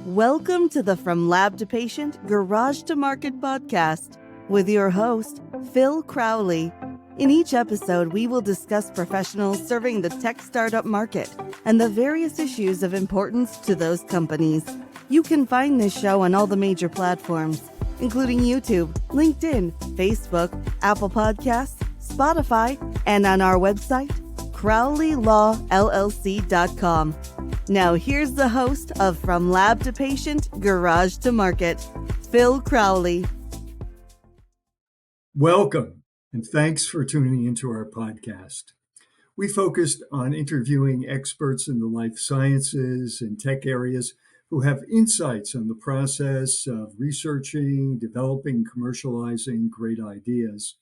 Welcome to the From Lab to Patient, Garage to Market podcast with your host, Phil Crowley. In each episode, we will discuss professionals serving the tech startup market and the various issues of importance to those companies. You can find this show on all the major platforms, including YouTube, LinkedIn, Facebook, Apple Podcasts, Spotify, and on our website, CrowleyLawLLC.com. Now here's the host of From Lab to Patient, Garage to Market, Phil Crowley. Welcome, and thanks for tuning into our podcast. We focused on interviewing experts in the life sciences and tech areas who have insights on the process of researching, developing, commercializing great ideas.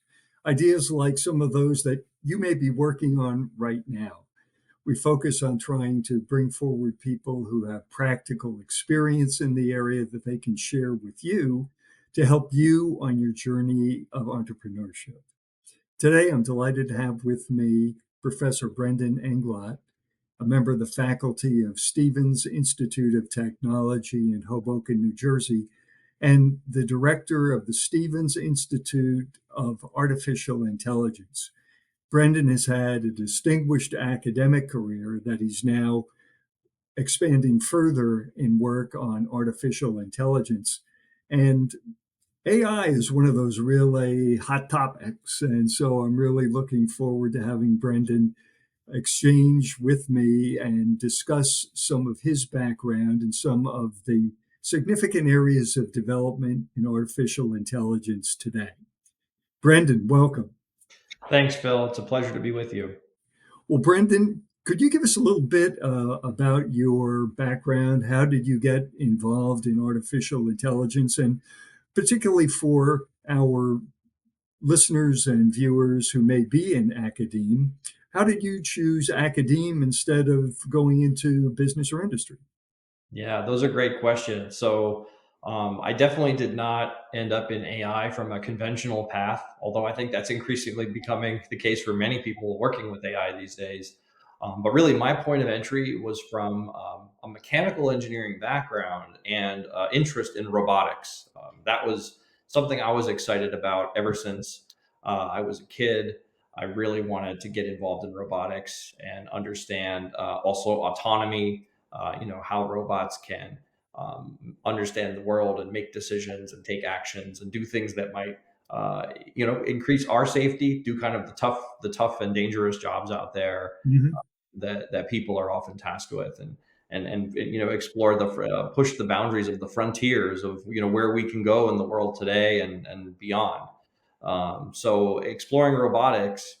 Ideas like some of those that you may be working on right now. We focus on trying to bring forward people who have practical experience in the area that they can share with you to help you on your journey of entrepreneurship. Today, I'm delighted to have with me Professor Brendan Englot, a member of the faculty of Stevens Institute of Technology in Hoboken, New Jersey, and the director of the Stevens Institute of Artificial Intelligence. Brendan has had a distinguished academic career that he's now expanding further in work on artificial intelligence. And AI is one of those really hot topics. And so I'm really looking forward to having Brendan exchange with me and discuss some of his background and some of the significant areas of development in artificial intelligence today. Brendan, welcome. Thanks, Phil. It's a pleasure to be with you. Well, Brendan, could you give us a little bit about your background? How did you get involved in artificial intelligence? And particularly for our listeners and viewers who may be in academia, how did you choose academia instead of going into business or industry? Yeah, those are great questions. So I definitely did not end up in AI from a conventional path, although I think that's increasingly becoming the case for many people working with AI these days. But really, my point of entry was from a mechanical engineering background and interest in robotics. That was something I was excited about ever since I was a kid. I really wanted to get involved in robotics and understand also autonomy, how robots can understand the world and make decisions and take actions and do things that might increase our safety, do kind of the tough and dangerous jobs out there that people are often tasked with, and explore push the boundaries of the frontiers of where we can go in the world today and beyond. So exploring robotics,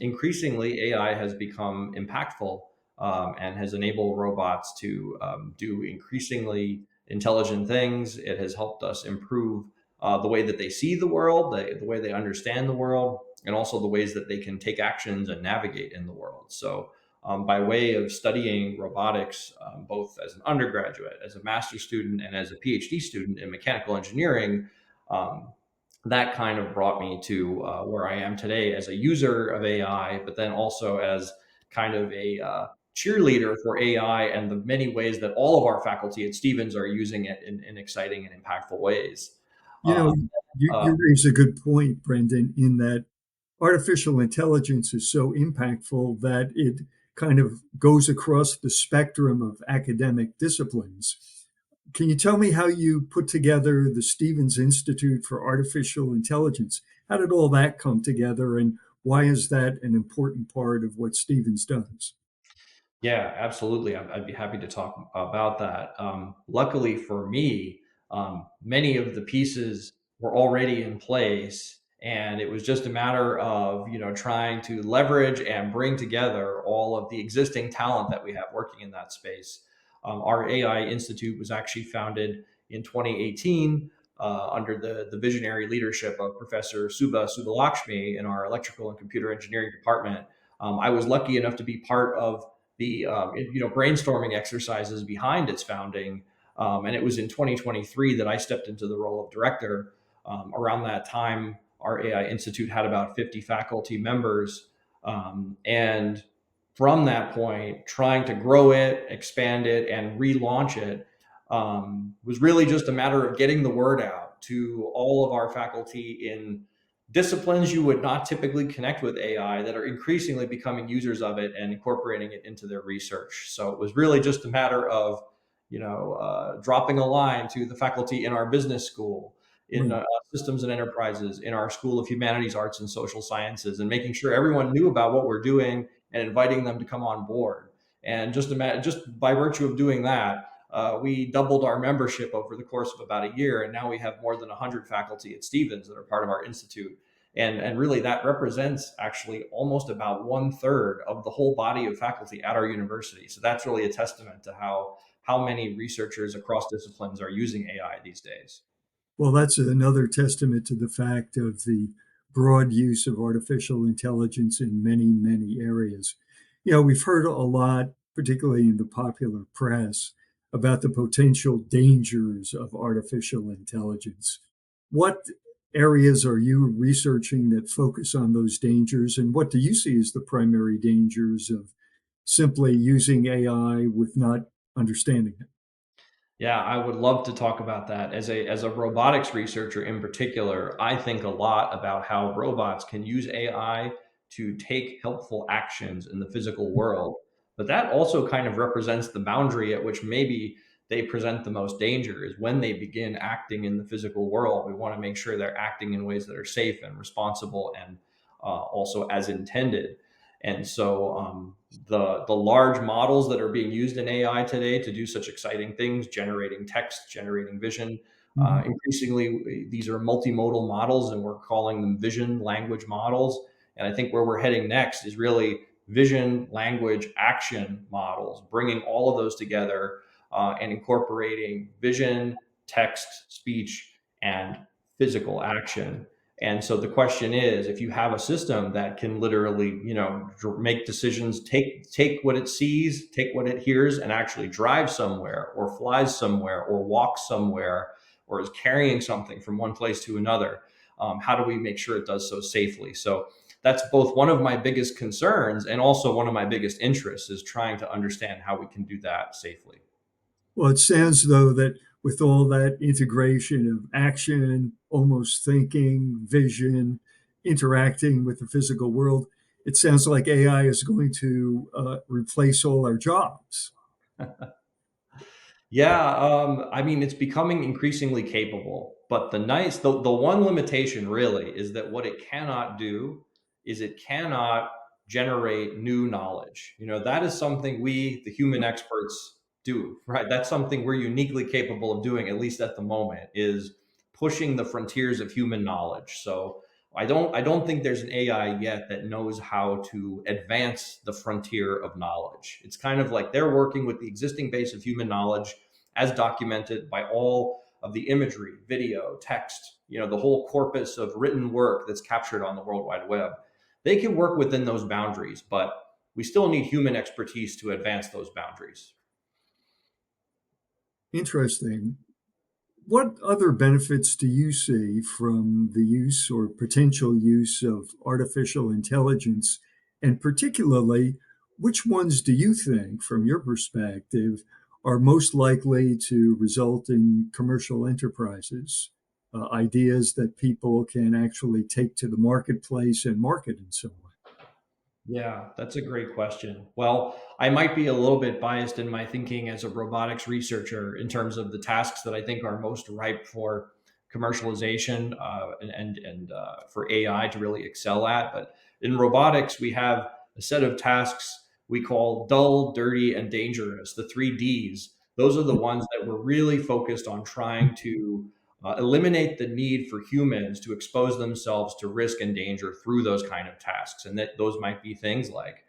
increasingly AI has become impactful and has enabled robots to do increasingly intelligent things. It has helped us improve the way that they see the world, the way they understand the world, and also the ways that they can take actions and navigate in the world. So by way of studying robotics, both as an undergraduate, as a master's student, and as a PhD student in mechanical engineering, that kind of brought me to where I am today as a user of AI, but then also as kind of a cheerleader for AI and the many ways that all of our faculty at Stevens are using it in exciting and impactful ways. You raise a good point, Brendan, in that artificial intelligence is so impactful that it kind of goes across the spectrum of academic disciplines. Can you tell me how you put together the Stevens Institute for Artificial Intelligence? How did all that come together, and why is that an important part of what Stevens does? Yeah, absolutely. I'd be happy to talk about that. Luckily for me, many of the pieces were already in place, and it was just a matter of trying to leverage and bring together all of the existing talent that we have working in that space. Our AI Institute was actually founded in 2018 under the visionary leadership of Professor Subbalakshmi in our electrical and computer engineering department. I was lucky enough to be part of the brainstorming exercises behind its founding, and it was in 2023 that I stepped into the role of director. Around that time, our AI Institute had about 50 faculty members, and from that point, trying to grow it, expand it, and relaunch it was really just a matter of getting the word out to all of our faculty in disciplines you would not typically connect with AI that are increasingly becoming users of it and incorporating it into their research. So it was really just a matter of, dropping a line to the faculty in our business school, in Right. systems and enterprises, in our School of Humanities, Arts, and Social Sciences, and making sure everyone knew about what we're doing and inviting them to come on board. And just by virtue of doing that, we doubled our membership over the course of about a year, and now we have more than 100 faculty at Stevens that are part of our institute. And really, that represents actually almost about 1/3 of the whole body of faculty at our university. So that's really a testament to how many researchers across disciplines are using AI these days. Well, that's another testament to the fact of the broad use of artificial intelligence in many, many areas. We've heard a lot, particularly in the popular press, about the potential dangers of artificial intelligence. What areas are you researching that focus on those dangers, and what do you see as the primary dangers of simply using AI with not understanding it? Yeah, I would love to talk about that. As a robotics researcher in particular, I think a lot about how robots can use AI to take helpful actions in the physical world. But that also kind of represents the boundary at which maybe they present the most danger is when they begin acting in the physical world. We want to make sure they're acting in ways that are safe and responsible and also as intended. And so the large models that are being used in AI today to do such exciting things, generating text, generating vision, Mhm. increasingly these are multimodal models, and we're calling them vision language models. And I think where we're heading next is really vision, language, action models, bringing all of those together and incorporating vision, text, speech, and physical action. And so the question is, if you have a system that can literally, make decisions, take what it sees, take what it hears, and actually drive somewhere, or flies somewhere, or walks somewhere, or is carrying something from one place to another, how do we make sure it does so safely? So that's both one of my biggest concerns and also one of my biggest interests is trying to understand how we can do that safely. Well, it sounds though that with all that integration of action, almost thinking, vision, interacting with the physical world, it sounds like AI is going to replace all our jobs. Yeah, I mean, it's becoming increasingly capable, but the one limitation really is that what it cannot do is it cannot generate new knowledge. That is something we, the human experts, do, right? That's something we're uniquely capable of doing, at least at the moment, is pushing the frontiers of human knowledge. So I don't think there's an AI yet that knows how to advance the frontier of knowledge. It's kind of like they're working with the existing base of human knowledge as documented by all of the imagery, video, text, the whole corpus of written work that's captured on the World Wide Web. They can work within those boundaries, but we still need human expertise to advance those boundaries. Interesting. What other benefits do you see from the use or potential use of artificial intelligence? And particularly, which ones do you think, from your perspective, are most likely to result in commercial enterprises? Ideas that people can actually take to the marketplace and market and so on. Yeah, that's a great question. Well, I might be a little bit biased in my thinking as a robotics researcher in terms of the tasks that I think are most ripe for commercialization and for AI to really excel at. But in robotics, we have a set of tasks we call dull, dirty, and dangerous, the three Ds. Those are the ones that we're really focused on trying to eliminate the need for humans to expose themselves to risk and danger through those kind of tasks. And that those might be things like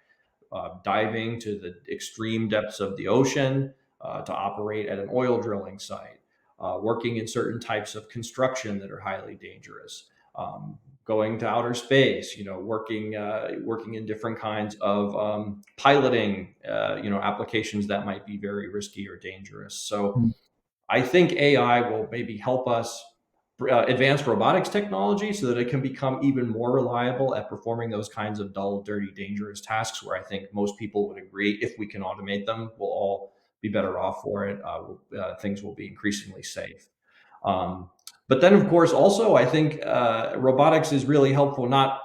diving to the extreme depths of the ocean to operate at an oil drilling site, working in certain types of construction that are highly dangerous, going to outer space, working in different kinds of piloting, applications that might be very risky or dangerous. So I think AI will maybe help us advance robotics technology so that it can become even more reliable at performing those kinds of dull, dirty, dangerous tasks where I think most people would agree if we can automate them, we'll all be better off for it. Things will be increasingly safe. But then, of course, also I think robotics is really helpful not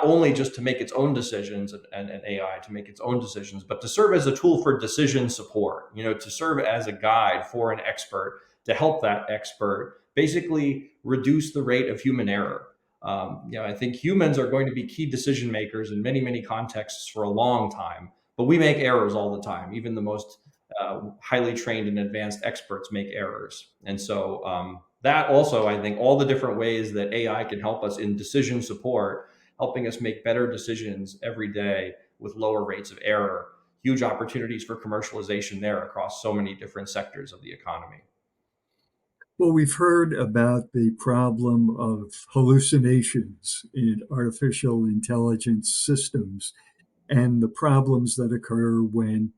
only just to make its own decisions and AI to make its own decisions, but to serve as a tool for decision support. To serve as a guide for an expert to help that expert basically reduce the rate of human error. I think humans are going to be key decision makers in many, many contexts for a long time, but we make errors all the time. Even the most highly trained and advanced experts make errors. And so that also, I think all the different ways that AI can help us in decision support, helping us make better decisions every day with lower rates of error, huge opportunities for commercialization there across so many different sectors of the economy. Well, we've heard about the problem of hallucinations in artificial intelligence systems and the problems that occur when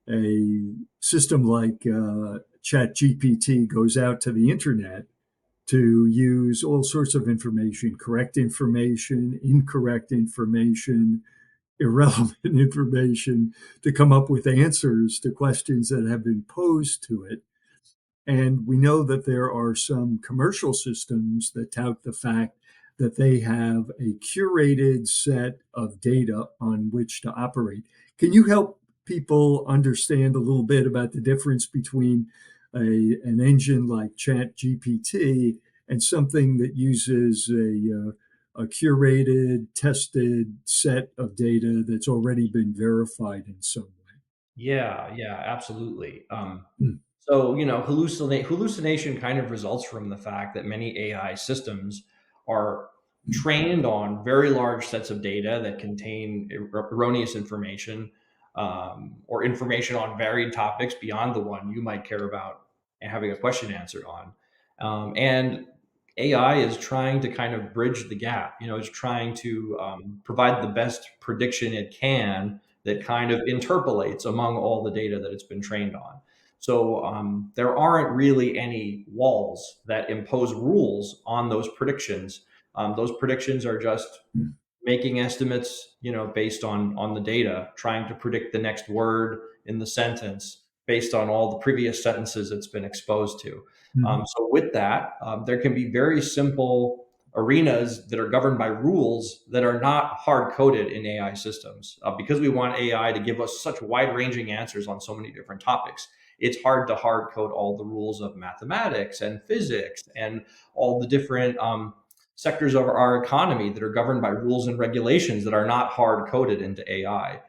a system like ChatGPT goes out to the internet to use all sorts of information, correct information, incorrect information, irrelevant information, to come up with answers to questions that have been posed to it. And we know that there are some commercial systems that tout the fact that they have a curated set of data on which to operate. Can you help people understand a little bit about the difference between an engine like ChatGPT and something that uses a curated, tested set of data that's already been verified in some way? Yeah, absolutely. Mm. So, hallucination kind of results from the fact that many AI systems are trained on very large sets of data that contain erroneous information, or information on varied topics beyond the one you might care about and having a question answered on. And AI is trying to kind of bridge the gap. It's trying to provide the best prediction it can that kind of interpolates among all the data that it's been trained on. So there aren't really any walls that impose rules on those predictions. Those predictions are just making estimates, based on the data, trying to predict the next word in the sentence based on all the previous sentences it's been exposed to. So with that, there can be very simple arenas that are governed by rules that are not hard coded in AI systems. Because we want AI to give us such wide ranging answers on so many different topics, it's hard to hard code all the rules of mathematics and physics and all the different sectors of our economy that are governed by rules and regulations that are not hard coded into AI.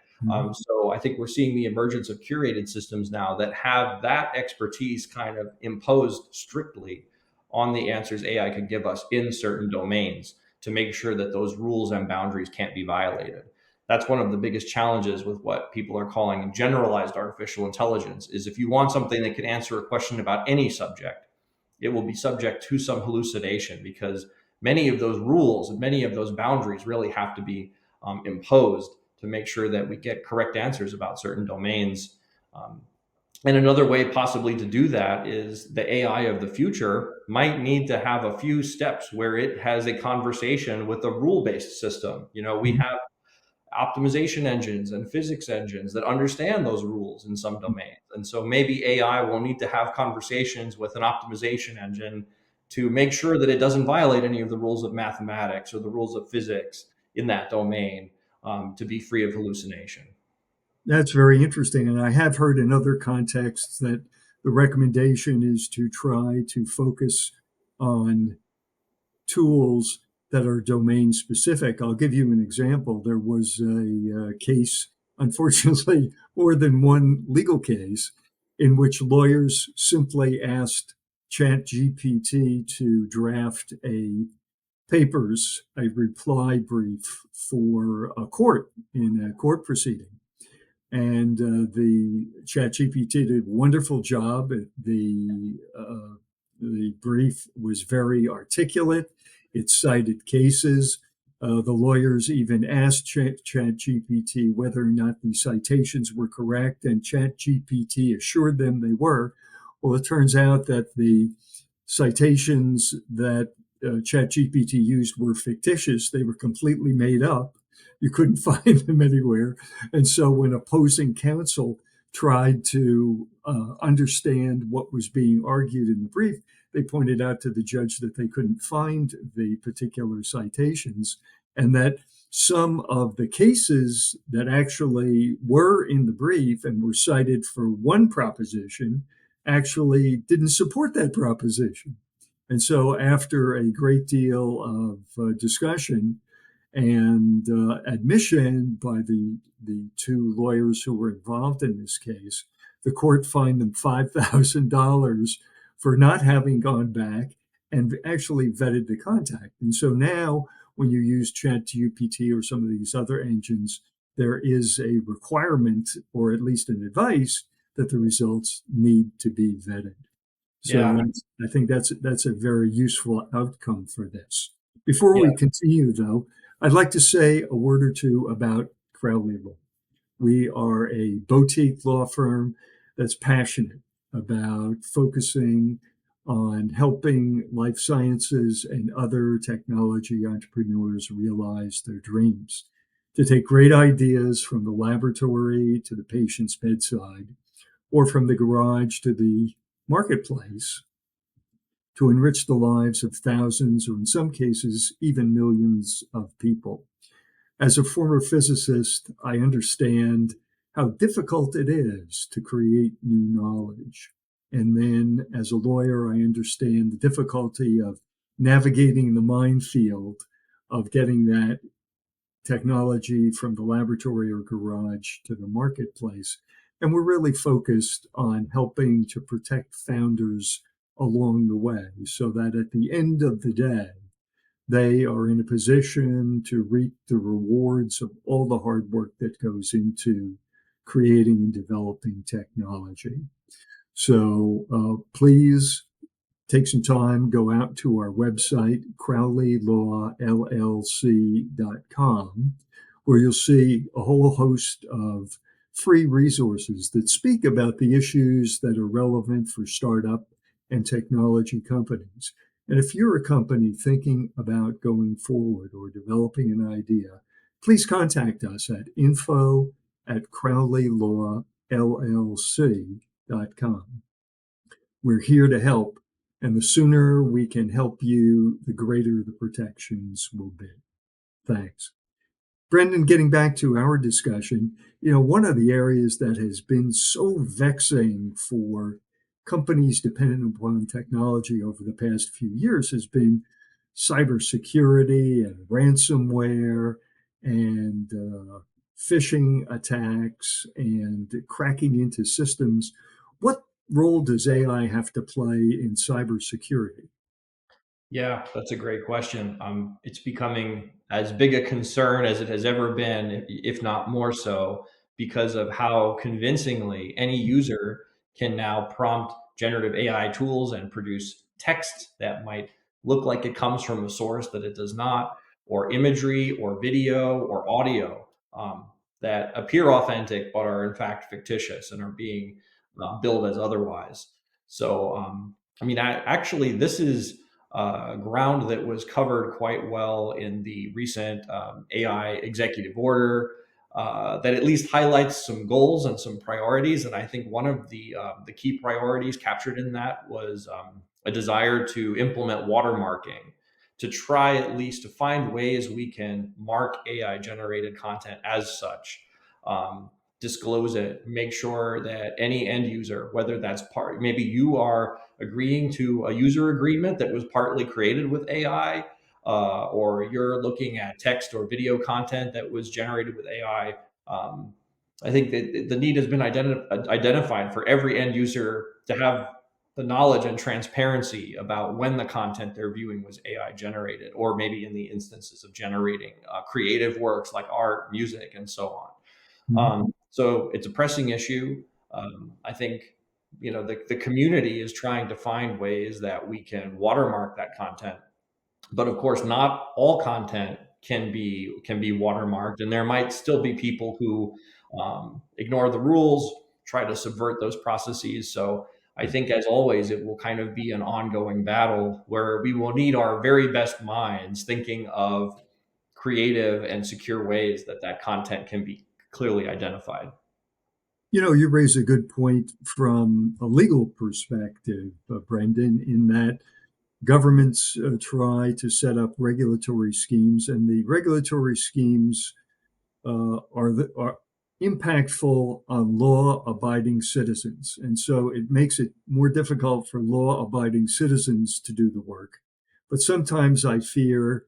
So I think we're seeing the emergence of curated systems now that have that expertise kind of imposed strictly on the answers AI can give us in certain domains to make sure that those rules and boundaries can't be violated. That's one of the biggest challenges with what people are calling generalized artificial intelligence, is if you want something that can answer a question about any subject, it will be subject to some hallucination, because many of those rules and many of those boundaries really have to be imposed to make sure that we get correct answers about certain domains. And another way possibly to do that is the AI of the future might need to have a few steps where it has a conversation with a rule-based system. We have optimization engines and physics engines that understand those rules in some domains. And so maybe AI will need to have conversations with an optimization engine to make sure that it doesn't violate any of the rules of mathematics or the rules of physics in that domain, to be free of hallucination. That's very interesting. And I have heard in other contexts that the recommendation is to try to focus on tools that are domain specific. I'll give you an example. There was a case, unfortunately, more than one legal case, in which lawyers simply asked ChatGPT to draft a reply brief for a court in a court proceeding. And the ChatGPT did a wonderful job. The brief was very articulate. It cited cases. The lawyers even asked ChatGPT whether or not the citations were correct, and ChatGPT assured them they were. Well, it turns out that the citations that ChatGPT used were fictitious. They were completely made up. You couldn't find them anywhere. And so when opposing counsel tried to understand what was being argued in the brief, they pointed out to the judge that they couldn't find the particular citations, and that some of the cases that actually were in the brief and were cited for one proposition actually didn't support that proposition. And so, after a great deal of discussion and admission by the two lawyers who were involved in this case, the court fined them $5,000 for not having gone back and actually vetted the contact. And so now, when you use ChatGPT or some of these other engines, there is a requirement, or at least an advice, that the results need to be vetted. So Yeah. I think that's a very useful outcome for this. Before Yeah. we continue, though, I'd like to say a word or two about Crowley Law. We are a boutique law firm that's passionate about focusing on helping life sciences and other technology entrepreneurs realize their dreams, to take great ideas from the laboratory to the patient's bedside, or from the garage to the marketplace, to enrich the lives of thousands, or in some cases, even millions of people. As a former physicist, I understand how difficult it is to create new knowledge. And then as a lawyer, I understand the difficulty of navigating the minefield of getting that technology from the laboratory or garage to the marketplace. And we're really focused on helping to protect founders along the way so that at the end of the day, they are in a position to reap the rewards of all the hard work that goes into creating and developing technology. So please take some time, go out to our website, crowleylawllc.com, where you'll see a whole host of free resources that speak about the issues that are relevant for startup and technology companies. And if you're a company thinking about going forward or developing an idea, please contact us at info@crowleylawllc.com. We're here to help, and the sooner we can help you, the greater the protections will be. Thanks. Brendan, getting back to our discussion, one of the areas that has been so vexing for companies dependent upon technology over the past few years has been cybersecurity and ransomware and phishing attacks and cracking into systems. What role does AI have to play in cybersecurity? Yeah, that's a great question. It's becoming as big a concern as it has ever been, if not more so, because of how convincingly any user can now prompt generative AI tools and produce text that might look like it comes from a source that it does not, or imagery, or video, or audio that appear authentic but are in fact fictitious and are being billed as otherwise. So, actually, this is ground that was covered quite well in the recent AI executive order that at least highlights some goals and some priorities. And I think one of the key priorities captured in that was a desire to implement watermarking, to try at least to find ways we can mark AI generated content as such. Disclose it, make sure that any end user, whether that's maybe you are agreeing to a user agreement that was partly created with AI, or you're looking at text or video content that was generated with AI. I think that the need has been identified for every end user to have the knowledge and transparency about when the content they're viewing was AI generated, or maybe in the instances of generating creative works like art, music, and so on. So it's a pressing issue. I think the community is trying to find ways that we can watermark that content, but of course, not all content can be watermarked, and there might still be people who ignore the rules, try to subvert those processes. So I think, as always, it will kind of be an ongoing battle where we will need our very best minds thinking of creative and secure ways that content can be clearly identified. You raise a good point from a legal perspective, Brendan, in that governments try to set up regulatory schemes, and the regulatory schemes are impactful on law-abiding citizens, and so it makes it more difficult for law-abiding citizens to do the work. But sometimes I fear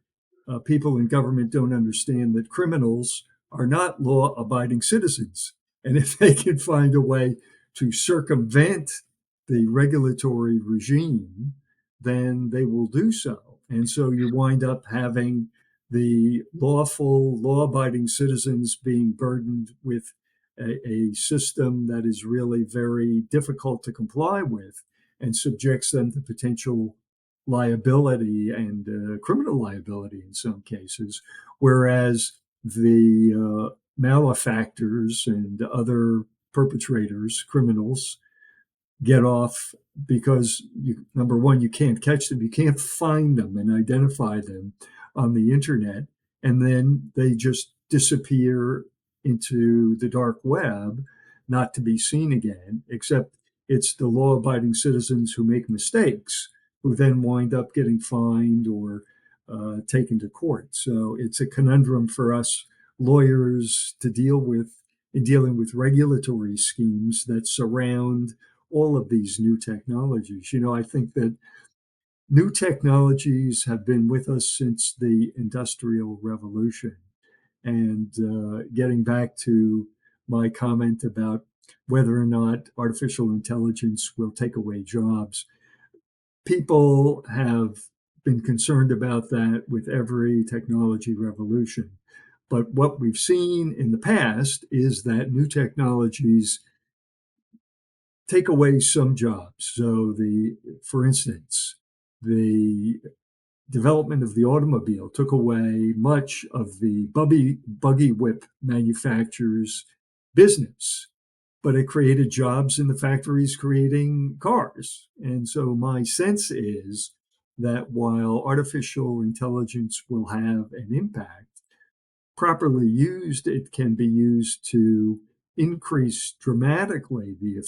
people in government don't understand that criminals are not law-abiding citizens, and if they can find a way to circumvent the regulatory regime, then they will do so. And so you wind up having the lawful, law abiding citizens being burdened with a system that is really very difficult to comply with and subjects them to potential liability and criminal liability in some cases. Whereas the malefactors and other perpetrators, criminals, get off because number one, you can't catch them, you can't find them and identify them on the internet, and then they just disappear into the dark web, not to be seen again. Except it's the law-abiding citizens who make mistakes who then wind up getting fined or taken to court. So it's a conundrum for us lawyers to deal with in dealing with regulatory schemes that surround all of these new technologies. I think that new technologies have been with us since the Industrial Revolution. And getting back to my comment about whether or not artificial intelligence will take away jobs, people have been concerned about that with every technology revolution. But what we've seen in the past is that new technologies take away some jobs. So for instance, the development of the automobile took away much of the buggy whip manufacturers' business, but it created jobs in the factories creating cars. And so my sense is that while artificial intelligence will have an impact, properly used, it can be used to increase dramatically the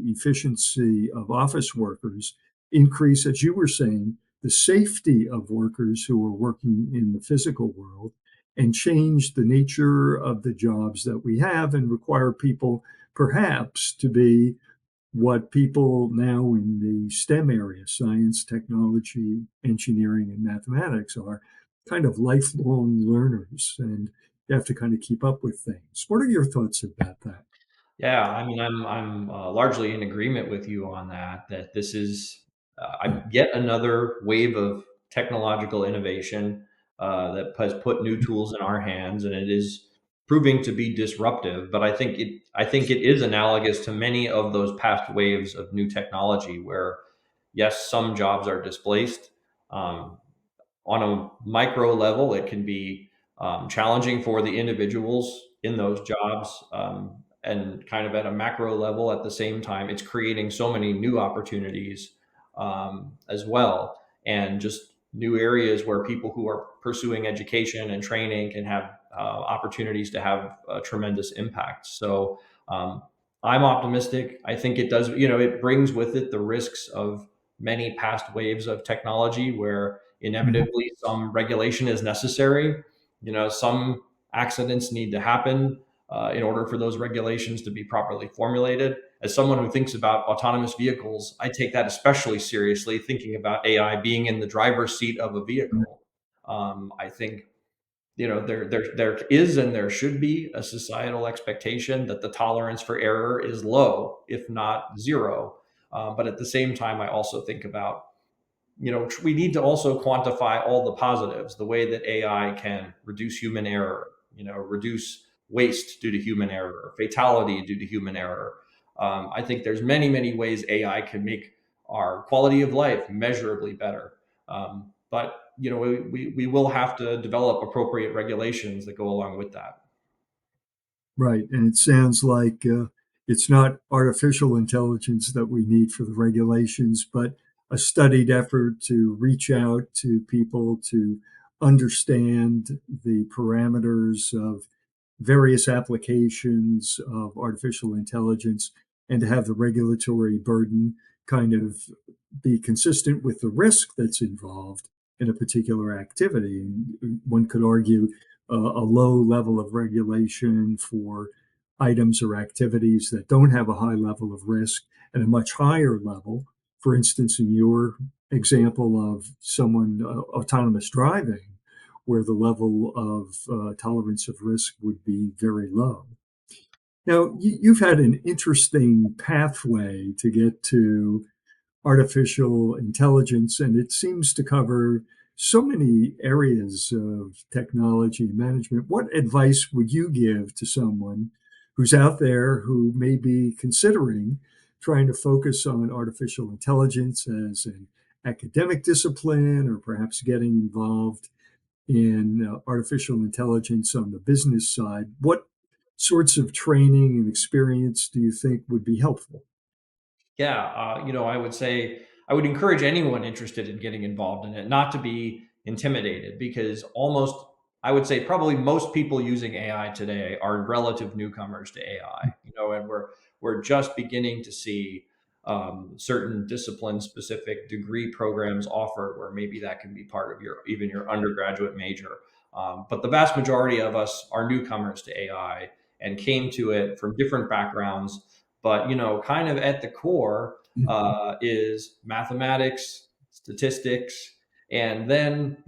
efficiency of office workers, increase, as you were saying, the safety of workers who are working in the physical world, and change the nature of the jobs that we have and require people perhaps to be what people now in the STEM area, science, technology, engineering, and mathematics, are kind of lifelong learners, and you have to kind of keep up with things. What are your thoughts about that? Yeah, I mean, I'm largely in agreement with you on that. That this is yet another wave of technological innovation that has put new tools in our hands, and it is proving to be disruptive. But I think it is analogous to many of those past waves of new technology, where yes, some jobs are displaced. Um, on a micro level, it can be challenging for the individuals in those jobs. And kind of at a macro level, at the same time, it's creating so many new opportunities as well. And just new areas where people who are pursuing education and training can have opportunities to have a tremendous impact. So I'm optimistic. I think it does, it brings with it the risks of many past waves of technology where Mhm. inevitably some regulation is necessary. Some accidents need to happen in order for those regulations to be properly formulated. As someone who thinks about autonomous vehicles, I take that especially seriously, thinking about AI being in the driver's seat of a vehicle. I think there is and there should be a societal expectation that the tolerance for error is low, if not zero. But at the same time, I also think about we need to also quantify all the positives, the way that AI can reduce human error, reduce waste due to human error, fatality due to human error. I think there's many, many ways AI can make our quality of life measurably better. But we will have to develop appropriate regulations that go along with that. Right. And it sounds like it's not artificial intelligence that we need for the regulations, but a studied effort to reach out to people to understand the parameters of various applications of artificial intelligence and to have the regulatory burden kind of be consistent with the risk that's involved in a particular activity. And one could argue a low level of regulation for items or activities that don't have a high level of risk and a much higher level. For instance, in your example of someone autonomous driving, where the level of tolerance of risk would be very low. Now, you've had an interesting pathway to get to artificial intelligence, and it seems to cover so many areas of technology management. What advice would you give to someone who's out there who may be considering trying to focus on artificial intelligence as an academic discipline or perhaps getting involved in artificial intelligence on the business side? What sorts of training and experience do you think would be helpful? Yeah, I would say I would encourage anyone interested in getting involved in it not to be intimidated because I would say probably most people using AI today are relative newcomers to AI, and we're just beginning to see certain discipline specific degree programs offered where maybe that can be part of even your undergraduate major. But the vast majority of us are newcomers to AI and came to it from different backgrounds, but kind of at the core is mathematics, statistics, and then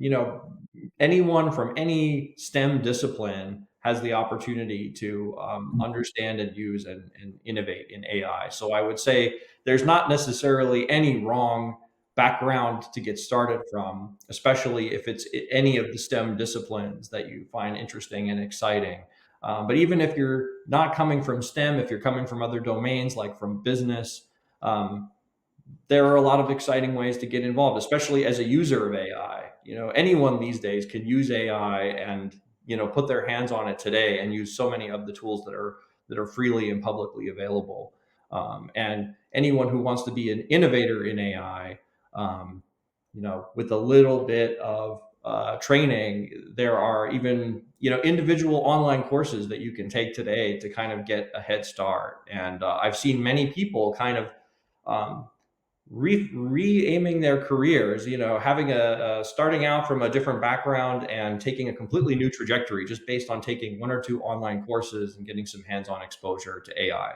anyone from any STEM discipline has the opportunity to understand and use and innovate in AI. So I would say there's not necessarily any wrong background to get started from, especially if it's any of the STEM disciplines that you find interesting and exciting. But even if you're not coming from STEM, if you're coming from other domains like from business, um, there are a lot of exciting ways to get involved, especially as a user of AI. Anyone these days can use AI and put their hands on it today and use so many of the tools that are freely and publicly available. And anyone who wants to be an innovator in AI, um, with a little bit of training, there are even individual online courses that you can take today to kind of get a head start. And I've seen many people kind of um, re-aiming their careers, having starting out from a different background and taking a completely new trajectory just based on taking one or two online courses and getting some hands-on exposure to AI.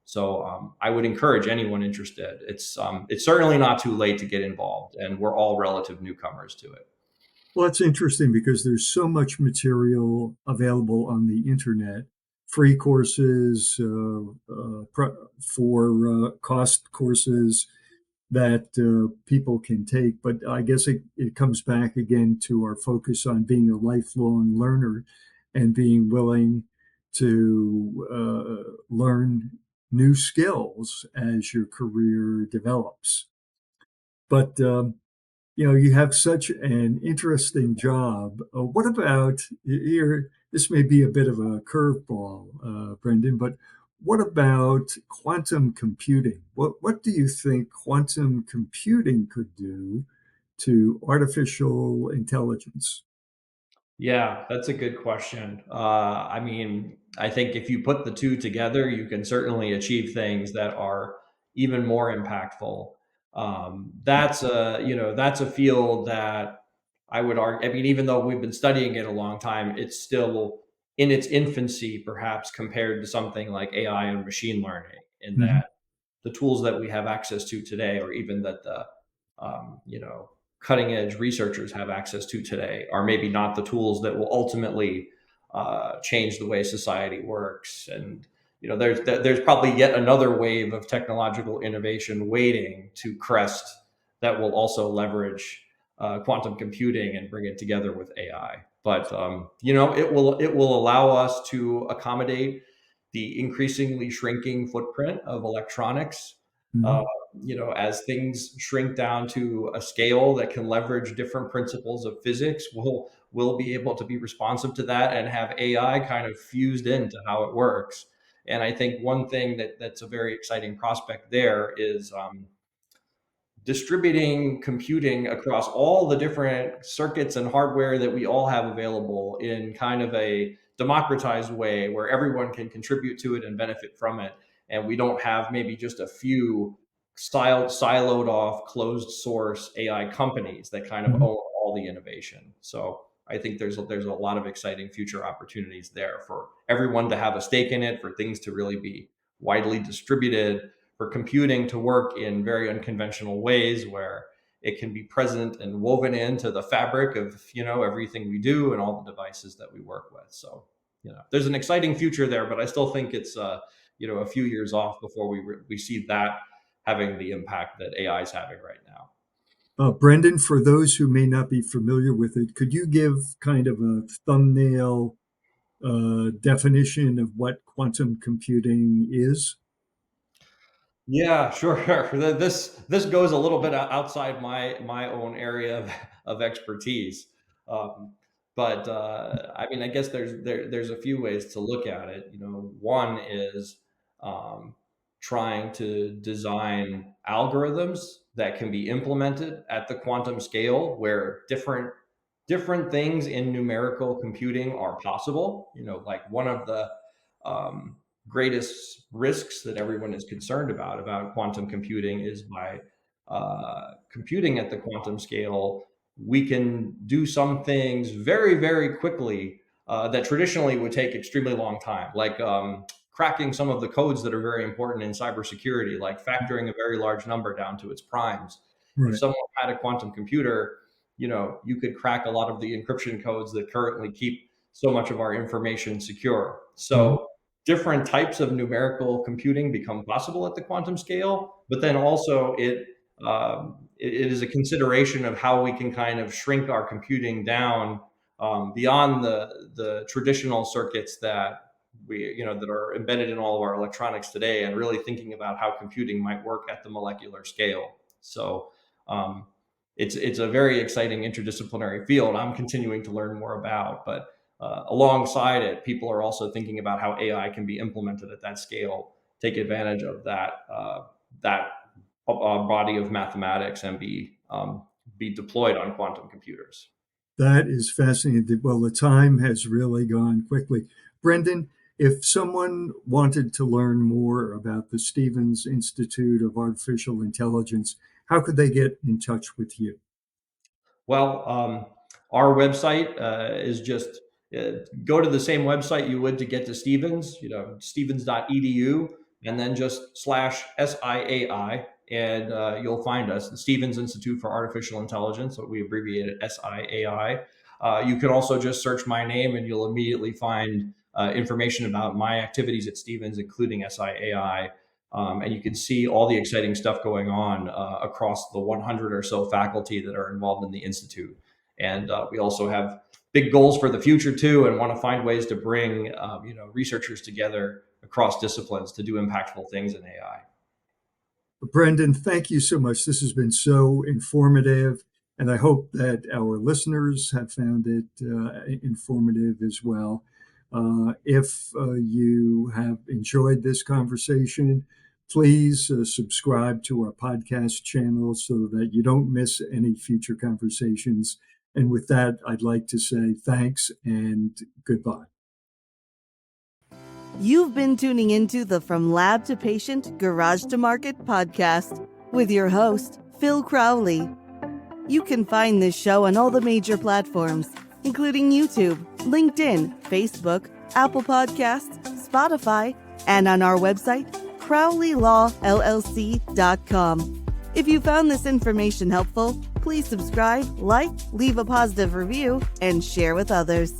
So I would encourage anyone interested. It's certainly not too late to get involved, and we're all relative newcomers to it. Well, it's interesting because there's so much material available on the internet, free courses for cost courses that people can take. But I guess it comes back again to our focus on being a lifelong learner and being willing to learn new skills as your career develops. But you have such an interesting job. What about here? This may be a bit of a curveball, Brendan, but what about quantum computing? What do you think quantum computing could do to artificial intelligence? Yeah, that's a good question. I mean, I think if you put the two together, you can certainly achieve things that are even more impactful. That's a field that I would argue. I mean, even though we've been studying it a long time, it's still in its infancy, perhaps compared to something like AI and machine learning, in Mhm. that the tools that we have access to today, or even that the cutting edge researchers have access to today, are maybe not the tools that will ultimately change the way society works. And there's probably yet another wave of technological innovation waiting to crest that will also leverage quantum computing and bring it together with AI. But it will allow us to accommodate the increasingly shrinking footprint of electronics. Uh, Mhm. as things shrink down to a scale that can leverage different principles of physics, we'll be able to be responsive to that and have AI kind of fused into how it works. And I think one thing that's a very exciting prospect there is distributing computing across all the different circuits and hardware that we all have available in kind of a democratized way where everyone can contribute to it and benefit from it. And we don't have maybe just a few siloed off, closed source AI companies that kind of Mhm. own all the innovation. So I think there's a lot of exciting future opportunities there for everyone to have a stake in it, for things to really be widely distributed, for computing to work in very unconventional ways where it can be present and woven into the fabric of everything we do and all the devices that we work with. So there's an exciting future there, but I still think it's a few years off before we see that having the impact that AI is having right now. Brendan, for those who may not be familiar with it, could you give kind of a thumbnail definition of what quantum computing is? Yeah, sure. This goes a little bit outside my own area of expertise, um, but I mean, I guess there's a few ways to look at it. One is um, trying to design algorithms that can be implemented at the quantum scale, where different things in numerical computing are possible. Like one of the um, greatest risks that everyone is concerned about quantum computing is by computing at the quantum scale, we can do some things very, very quickly that traditionally would take extremely long time, like cracking some of the codes that are very important in cybersecurity, like factoring a very large number down to its primes. If Right. someone had a quantum computer, you could crack a lot of the encryption codes that currently keep so much of our information secure. Mhm. So different types of numerical computing become possible at the quantum scale, but then also it is a consideration of how we can kind of shrink our computing down beyond the traditional circuits that that are embedded in all of our electronics today, and really thinking about how computing might work at the molecular scale. So um, it's a very exciting interdisciplinary field I'm continuing to learn more about, but alongside it, people are also thinking about how AI can be implemented at that scale, take advantage of that body of mathematics, and be deployed on quantum computers. That is fascinating. Well, the time has really gone quickly. Brendan, if someone wanted to learn more about the Stevens Institute of Artificial Intelligence, how could they get in touch with you? Well, our website is just go to the same website you would to get to Stevens, stevens.edu, and then just /SIAI, and you'll find us, the Stevens Institute for Artificial Intelligence, what we abbreviate it SIAI. You can also just search my name, and you'll immediately find information about my activities at Stevens, including SIAI. And you can see all the exciting stuff going on across the 100 or so faculty that are involved in the Institute. And we also have big goals for the future too, and want to find ways to bring researchers together across disciplines to do impactful things in AI. Brendan, thank you so much. This has been so informative, and I hope that our listeners have found it informative as well. If you have enjoyed this conversation, please subscribe to our podcast channel so that you don't miss any future conversations. And with that, I'd like to say thanks and goodbye. You've been tuning into the From Lab to Patient, Garage to Market podcast with your host, Phil Crowley. You can find this show on all the major platforms, including YouTube, LinkedIn, Facebook, Apple Podcasts, Spotify, and on our website, crowleylawllc.com. If you found this information helpful, please subscribe, like, leave a positive review, and share with others.